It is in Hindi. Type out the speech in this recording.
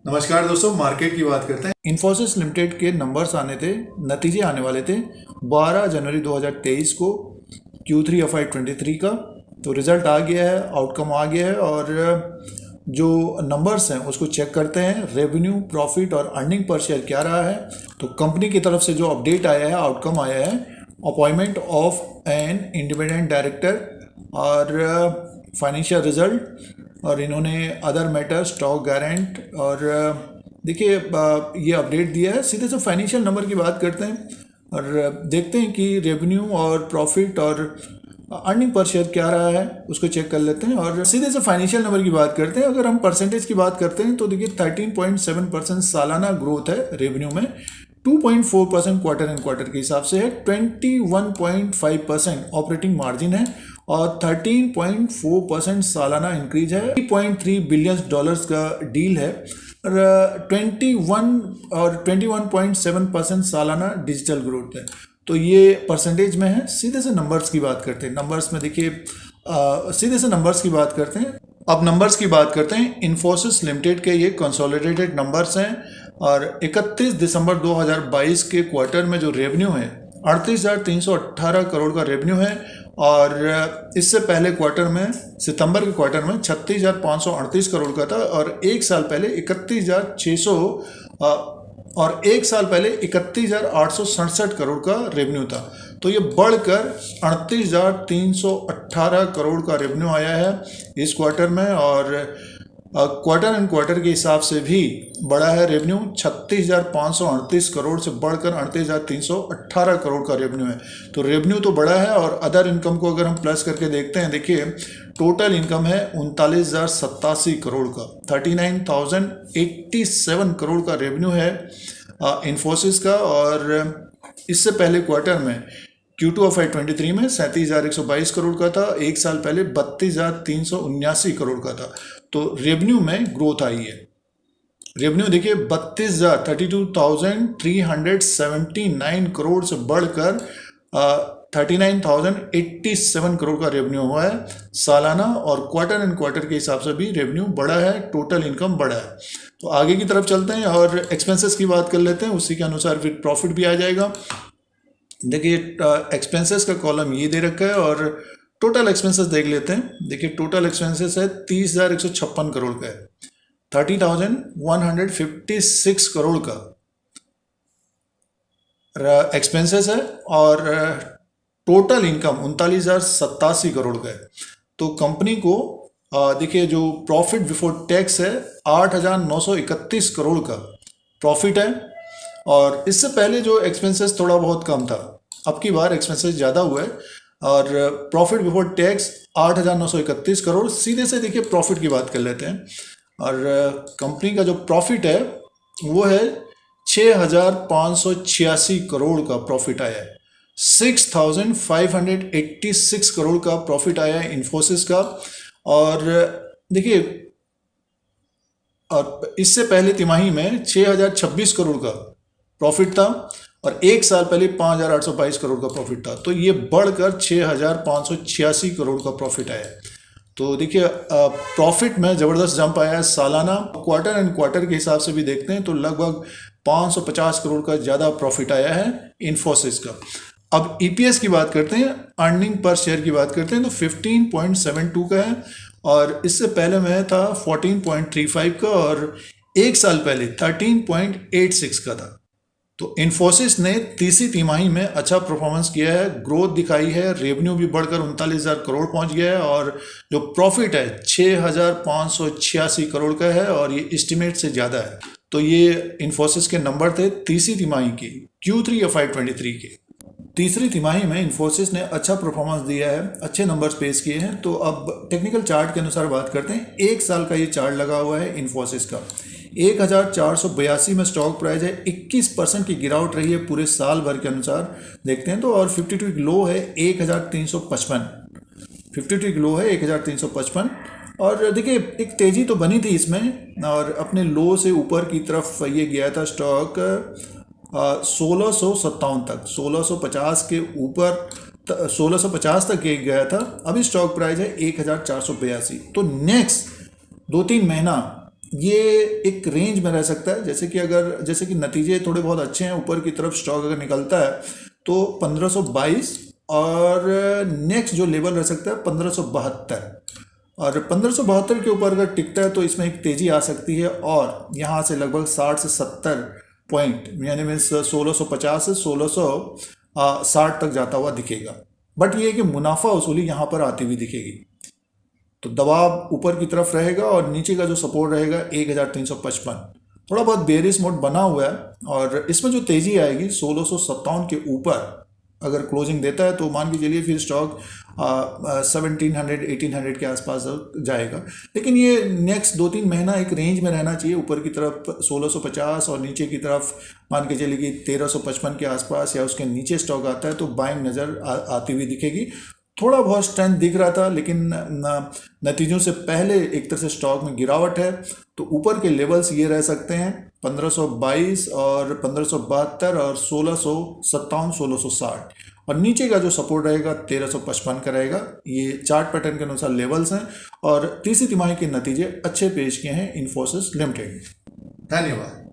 नमस्कार दोस्तों, मार्केट की बात करते हैं। इन्फोसिस लिमिटेड के नंबर्स आने थे, नतीजे आने वाले थे 12 जनवरी 2023 को Q3 FY23 का। तो रिज़ल्ट आ गया है, आउटकम आ गया है और जो नंबर्स हैं उसको चेक करते हैं। रेवेन्यू, प्रॉफिट और अर्निंग पर शेयर क्या रहा है। तो कंपनी की तरफ से जो अपडेट आया है, आउटकम आया है, appointment of an independent director और फाइनेंशियल रिजल्ट और इन्होंने अदर मैटर, स्टॉक गारंट और देखिए ये अपडेट दिया है। सीधे से फाइनेंशियल नंबर की बात करते हैं और देखते हैं कि रेवेन्यू और प्रॉफिट और अर्निंग पर शेयर क्या रहा है, उसको चेक कर लेते हैं और सीधे से फाइनेंशियल नंबर की बात करते हैं। अगर हम परसेंटेज की बात करते हैं तो देखिए 13.7% सालाना ग्रोथ है रेवेन्यू में, 2.4% क्वार्टर एंड क्वार्टर के हिसाब से है, 21.5% ऑपरेटिंग मार्जिन है और 13.4% सालाना इंक्रीज है। $3.3 बिलियन का डील है और 21.7% सालाना डिजिटल ग्रोथ है। तो ये परसेंटेज में है। सीधे से नंबर्स की बात करते हैं। नंबर्स में देखिए सीधे से नंबर्स की बात करते हैं। अब नंबर्स की बात करते हैं। इन्फोसिस लिमिटेड के ये कंसोलिडेटेड नंबर्स हैं और 31 दिसंबर 2022 के क्वार्टर में जो रेवेन्यू है 38,318 करोड़ का रेवेन्यू है और इससे पहले क्वार्टर में, सितंबर के क्वार्टर में 36,538 करोड़ का था और एक साल पहले 31,867 करोड़ का रेवेन्यू था। तो ये बढ़कर 38,318 करोड़ का रेवेन्यू आया है इस क्वार्टर में और क्वार्टर एंड क्वार्टर के हिसाब से भी बड़ा है रेवेन्यू। 36,538 करोड़ से बढ़कर 38,318 करोड़ का रेवेन्यू है। तो रेवेन्यू तो बड़ा है और अदर इनकम को अगर हम प्लस करके देखते हैं, देखिए टोटल इनकम है 39,087 करोड़ का, 39,087 करोड़ का रेवेन्यू है इन्फोसिस का। और इससे पहले क्वार्टर में Q2 FY23 में 37,122 करोड़ का था, एक साल पहले 32,379 करोड़ का था। तो रेवेन्यू में ग्रोथ आई है। रेवेन्यू देखिए 32,379 करोड़ से बढ़कर 39,087 करोड़ का रेवेन्यू हुआ है सालाना और क्वार्टर एंड क्वार्टर के हिसाब से भी रेवेन्यू बड़ा है, टोटल इनकम बड़ा है। तो आगे की तरफ चलते हैं और एक्सपेंसेस की बात कर लेते हैं, उसी के अनुसार फिर प्रॉफिट भी आ जाएगा। देखिए एक्सपेंसेस का कॉलम ये दे रखा है और टोटल एक्सपेंसेस देख लेते हैं। देखिए टोटल एक्सपेंसेस है 30,156 करोड़ का है, 30,156 करोड़ का एक्सपेंसेस है और टोटल इनकम 39,087 करोड़ का है। तो कंपनी को देखिए जो प्रॉफिट बिफोर टैक्स है 8,931 करोड़ का प्रॉफिट है और इससे पहले जो एक्सपेंसेस थोड़ा बहुत कम था, अब की बार एक्सपेंसेस ज़्यादा हुआ है और प्रॉफिट बिफोर टैक्स 8,931 करोड़। सीधे से देखिए प्रॉफिट की बात कर लेते हैं और कंपनी का जो प्रॉफिट है वो है 6,586 करोड़ का प्रॉफिट आया है, 6,586 करोड़ का प्रॉफिट आया है इन्फोसिस का। और देखिए और इससे पहले तिमाही में 6,026 करोड़ का प्रॉफिट था और एक साल पहले 5,822 करोड़ का प्रॉफिट था। तो ये बढ़कर 6,586 करोड़ का प्रॉफिट आया है। तो देखिए प्रॉफिट में ज़बरदस्त जंप आया है सालाना। क्वार्टर एंड क्वार्टर के हिसाब से भी देखते हैं तो लगभग 550 करोड़ का ज़्यादा प्रॉफिट आया है इन्फोसिस का। अब EPS की बात करते हैं, अर्निंग पर शेयर की बात करते हैं तो 15.72 का है और इससे पहले में था 14.35 का और एक साल पहले 13.86 का था। तो इन्फोसिस ने तीसरी तिमाही में अच्छा परफॉर्मेंस किया है, ग्रोथ दिखाई है, रेवेन्यू भी बढ़कर 39,000 करोड़ पहुंच गया है और जो प्रॉफिट है 6,586 करोड़ का है और ये एस्टिमेट से ज़्यादा है। तो ये इन्फोसिस के नंबर थे तीसरी तिमाही के, Q3 FY23 के। तीसरी तिमाही में इन्फोसिस ने अच्छा परफॉर्मेंस दिया है, अच्छे नंबर्स पेश किए हैं। तो अब टेक्निकल चार्ट के अनुसार बात करते हैं। एक साल का ये चार्ट लगा हुआ है इन्फोसिस का, 1,482 में स्टॉक प्राइस है, 21% की गिरावट रही है पूरे साल भर के अनुसार देखते हैं तो। और 52 वीक लो है 1,355, 52 वीक लो है 1,355 और देखिए एक तेज़ी तो बनी थी इसमें और अपने लो से ऊपर की तरफ ये गया था स्टॉक 1657 तक, 1650 के ऊपर 1650 तक गया था। अभी स्टॉक प्राइस है 1,482। तो नेक्स्ट 2-3 महीना ये एक रेंज में रह सकता है। जैसे कि नतीजे थोड़े बहुत अच्छे हैं, ऊपर की तरफ स्टॉक अगर निकलता है तो 1522, और नेक्स्ट जो लेवल रह सकता है 1572, और 1572 के ऊपर अगर टिकता है तो इसमें एक तेजी आ सकती है, और यहाँ से लगभग 60 से 70 पॉइंट यानी मीन्स 1650 से 1660 तक जाता हुआ दिखेगा। बट ये है कि मुनाफा वसूली यहाँ पर आती हुई दिखेगी, तो दबाव ऊपर की तरफ रहेगा और नीचे का जो सपोर्ट रहेगा 1355। थोड़ा बहुत बेरिश मोड बना हुआ है, और इसमें जो तेजी आएगी 1657 के ऊपर अगर क्लोजिंग देता है तो मान के चलिए फिर स्टॉक 1700 1800 के आसपास जाएगा। लेकिन ये नेक्स्ट 2-3 महीना एक रेंज में रहना चाहिए, ऊपर की तरफ 1650 और नीचे की तरफ मान के चलिए कि 1355 के आसपास या उसके नीचे स्टॉक आता है तो बाइंग नज़र आती हुई दिखेगी। थोड़ा बहुत स्ट्रेंथ दिख रहा था, लेकिन नतीजों से पहले एक तरह से स्टॉक में गिरावट है, तो ऊपर के लेवल्स ये रह सकते हैं 1522 और 1572 और 1657 1660, और नीचे का जो सपोर्ट रहेगा 1355 का रहेगा। ये चार्ट पैटर्न के अनुसार लेवल्स हैं, और तीसरी तिमाही के नतीजे अच्छे पेश किए हैं इन्फोसिस लिमिटेड। धन्यवाद।